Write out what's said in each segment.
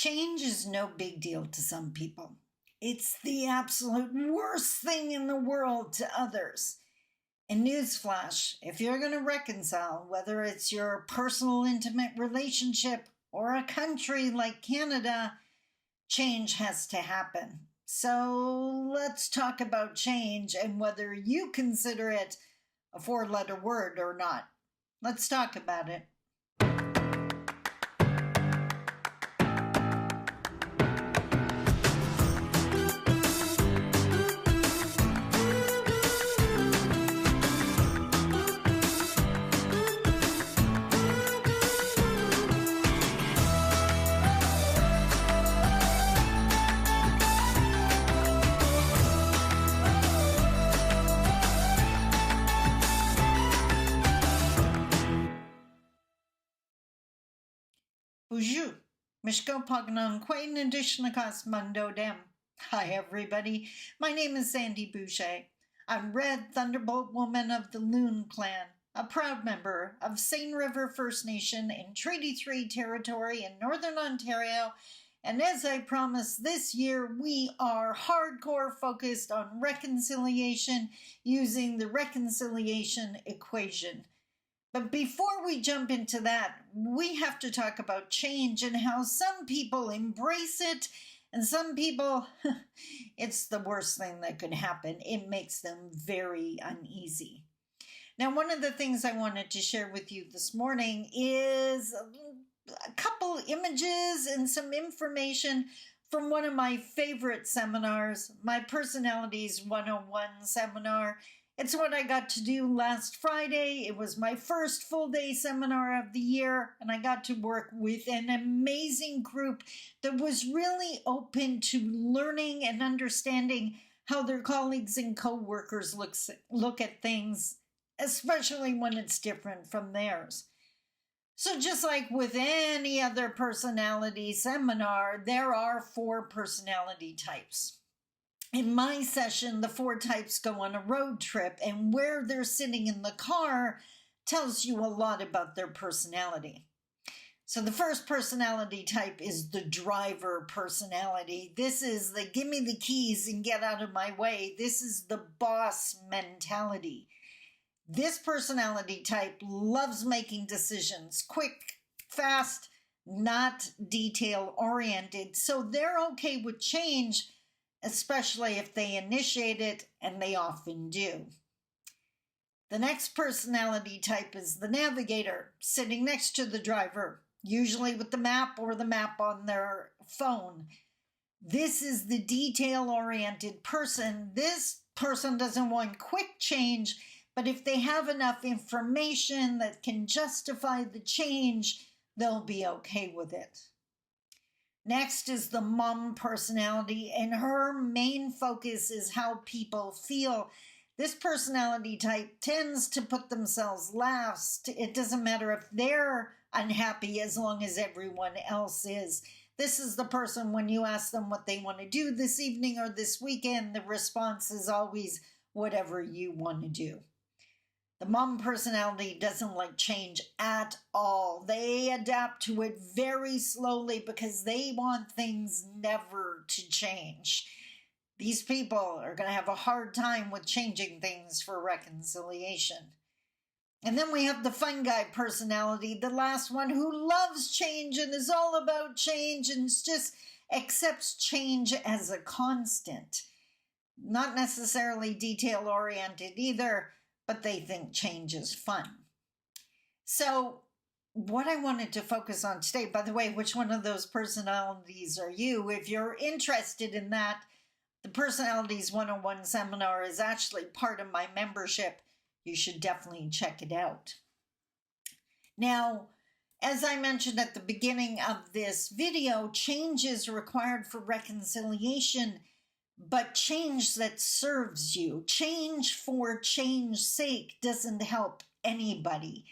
Change is no big deal to some people. It's the absolute worst thing in the world to others. And newsflash, if you're going to reconcile, whether it's your personal intimate relationship or a country like Canada, change has to happen. So let's talk about change and whether you consider it a four-letter word or not. Let's talk about it. Bonjour, Mishko Pognon Quain Adishnakas Mundo Dem. Hi everybody, my name is Sandy Boucher. I'm Red Thunderbolt Woman of the Loon Clan, a proud member of Seine River First Nation in Treaty 3 territory in Northern Ontario, and as I promised this year, we are hardcore focused on reconciliation using the reconciliation equation. But before we jump into that, we have to talk about change and how some people embrace it and some people, it's the worst thing that could happen. It makes them very uneasy. Now, one of the things I wanted to share with you this morning is a couple images and some information from one of my favorite seminars, my Personalities 101 seminar. It's what I got to do last Friday. It was my first full-day seminar of the year, and I got to work with an amazing group that was really open to learning and understanding how their colleagues and co-workers look at things, especially when it's different from theirs. So just like with any other personality seminar, there are 4 personality types. In my session, the 4 types go on a road trip, and where they're sitting in the car tells you a lot about their personality. So the first personality type is the driver personality. This is the give me the keys and get out of my way. This is the boss mentality. This personality type loves making decisions, quick, fast, not detail-oriented. So they're okay with change, especially if they initiate it, and they often do. The next personality type is the navigator, sitting next to the driver, usually with the map or the map on their phone. This is the detail-oriented person. This person doesn't want quick change, but if they have enough information that can justify the change, they'll be okay with it. Next is the mom personality, and her main focus is how people feel. This personality type tends to put themselves last. It doesn't matter if they're unhappy as long as everyone else is. This is the person when you ask them what they want to do this evening or this weekend, the response is always whatever you want to do. The mom personality doesn't like change at all. They adapt to it very slowly because they want things never to change. These people are going to have a hard time with changing things for reconciliation. And then we have the fun guy personality, the last one, who loves change and is all about change and just accepts change as a constant. Not necessarily detail-oriented either, but they think change is fun. So what I wanted to focus on today, by the way, which one of those personalities are you? If you're interested in that, the Personalities 101 seminar is actually part of my membership. You should definitely check it out. Now, as I mentioned at the beginning of this video, change is required for reconciliation, but change that serves you. Change for change's sake doesn't help anybody.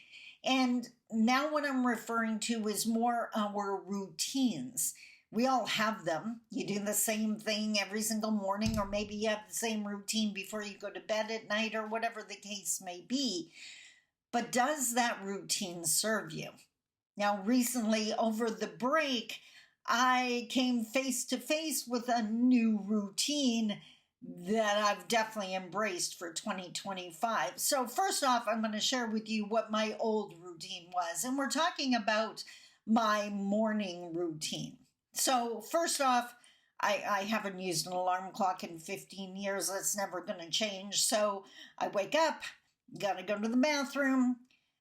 And now what I'm referring to is more our routines. We all have them. You do the same thing every single morning, or maybe you have the same routine before you go to bed at night, or whatever the case may be. But does that routine serve you? Now, recently over the break, I came face to face with a new routine that I've definitely embraced for 2025. So, first off, I'm going to share with you what my old routine was. And we're talking about my morning routine. So, first off, I haven't used an alarm clock in 15 years. That's never going to change. So, I wake up, gotta go to the bathroom.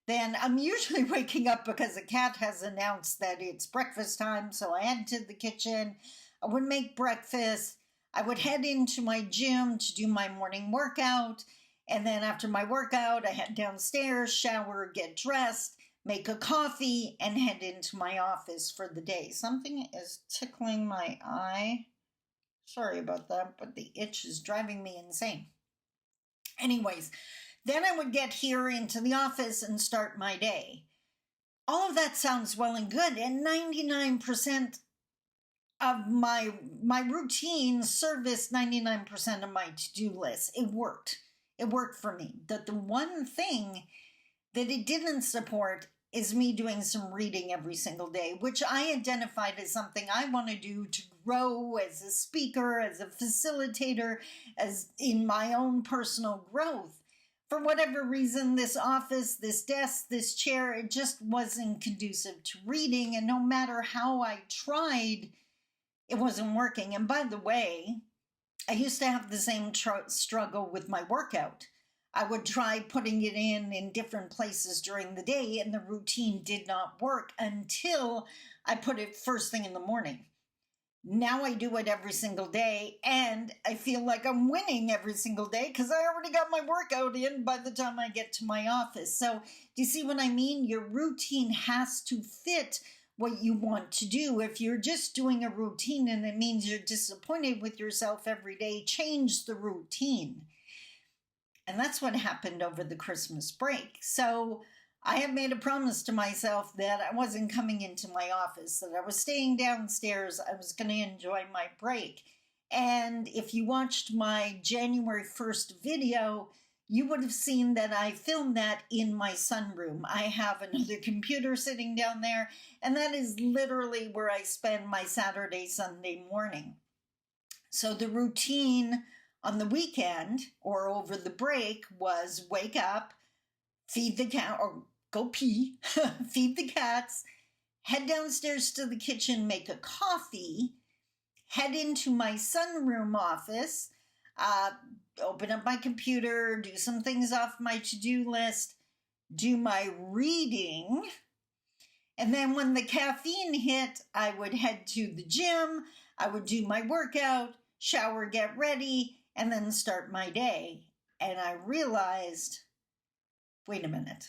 Then I'm usually waking up because the cat has announced that it's breakfast time. So I head to the kitchen. I would make breakfast. I would head into my gym to do my morning workout. And then after my workout, I head downstairs, shower, get dressed, make a coffee, and head into my office for the day. Something is tickling my eye. Sorry about that, but the itch is driving me insane. Anyways, then I would get here into the office and start my day. All of that sounds well and good, and 99% of my routine serviced 99% of my to-do list. It worked. It worked for me. The one thing that it didn't support is me doing some reading every single day, which I identified as something I want to do to grow as a speaker, as a facilitator, as in my own personal growth. For whatever reason, this office, this desk, this chair, it just wasn't conducive to reading. And no matter how I tried, it wasn't working. And by the way, I used to have the same struggle with my workout. I would try putting it in different places during the day, and the routine did not work until I put it first thing in the morning. Now I do it every single day, and I feel like I'm winning every single day because I already got my workout in by the time I get to my office. So do you see what I mean? Your routine has to fit what you want to do. If you're just doing a routine and it means you're disappointed with yourself every day, change the routine. And that's what happened over the Christmas break. So I have made a promise to myself that I wasn't coming into my office, that I was staying downstairs. I was going to enjoy my break. And if you watched my January 1st video, you would have seen that I filmed that in my sunroom. I have another computer sitting down there, and that is literally where I spend my Saturday, Sunday morning. So the routine on the weekend or over the break was wake up, feed the cat, or go pee, feed the cats, head downstairs to the kitchen, make a coffee, head into my sunroom office, open up my computer, do some things off my to-do list, do my reading, and then when the caffeine hit, I would head to the gym, I would do my workout, shower, get ready, and then start my day. And I realized, wait a minute.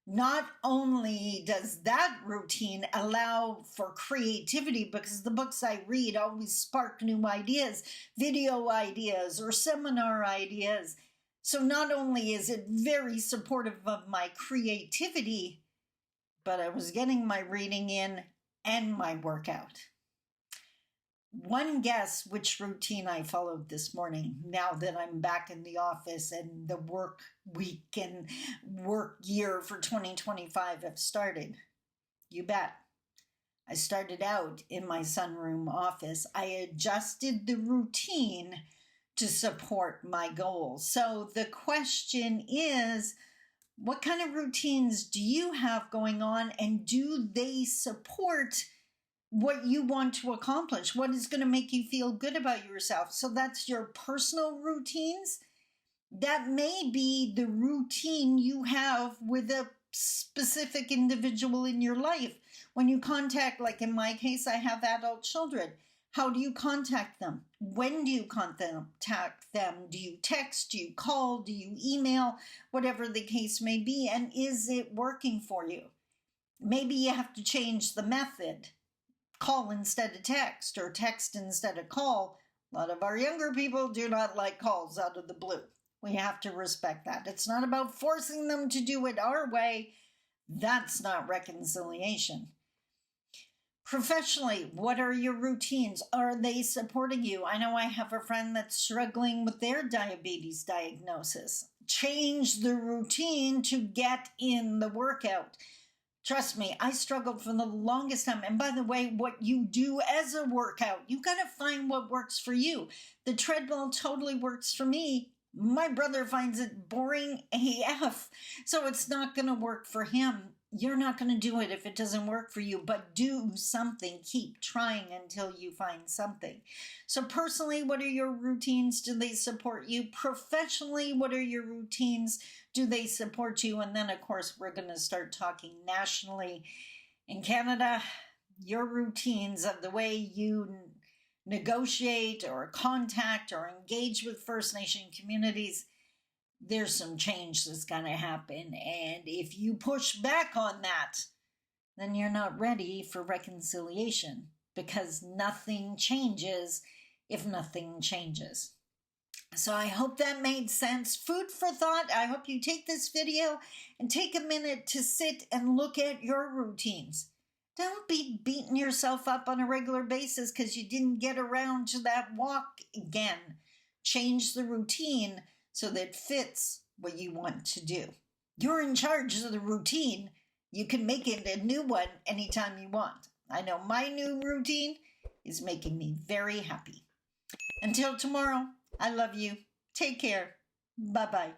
Not only does that routine allow for creativity, because the books I read always spark new ideas, video ideas or seminar ideas. So not only is it very supportive of my creativity, but I was getting my reading in and my workout. One guess which routine I followed this morning now that I'm back in the office and the work week and work year for 2025 have started. You bet. I started out in my sunroom office. I adjusted the routine to support my goals. So the question is, what kind of routines do you have going on, and do they support what you want to accomplish? What is going to make you feel good about yourself? So that's your personal routines. That may be the routine you have with a specific individual in your life. When you contact, like in my case, I have adult children. How do you contact them? When do you contact them? Do you text? Do you call? Do you email? Whatever the case may be. And is it working for you? Maybe you have to change the method. Call instead of text, or text instead of call. A lot of our younger people do not like calls out of the blue. We have to respect that. It's not about forcing them to do it our way. That's not reconciliation. Professionally, what are your routines? Are they supporting you? I know I have a friend that's struggling with their diabetes diagnosis. Change the routine to get in the workout. Trust me, I struggled for the longest time. And by the way, what you do as a workout, you got to find what works for you. The treadmill totally works for me. My brother finds it boring AF, so it's not going to work for him. You're not going to do it if it doesn't work for you, but do something. Keep trying until you find something. So, personally, what are your routines? Do they support you? Professionally, what are your routines? Do they support you? And then, of course, we're going to start talking nationally. In Canada, your routines of the way you negotiate or contact or engage with First Nation communities, there's some change that's going to happen. And if you push back on that, then you're not ready for reconciliation, because nothing changes if nothing changes. So I hope that made sense. Food for thought. I hope you take this video and take a minute to sit and look at your routines. Don't be beating yourself up on a regular basis because you didn't get around to that walk again. Change the routine so that it fits what you want to do. You're in charge of the routine. You can make it a new one anytime you want. I know my new routine is making me very happy. Until tomorrow, I love you. Take care. Bye-bye.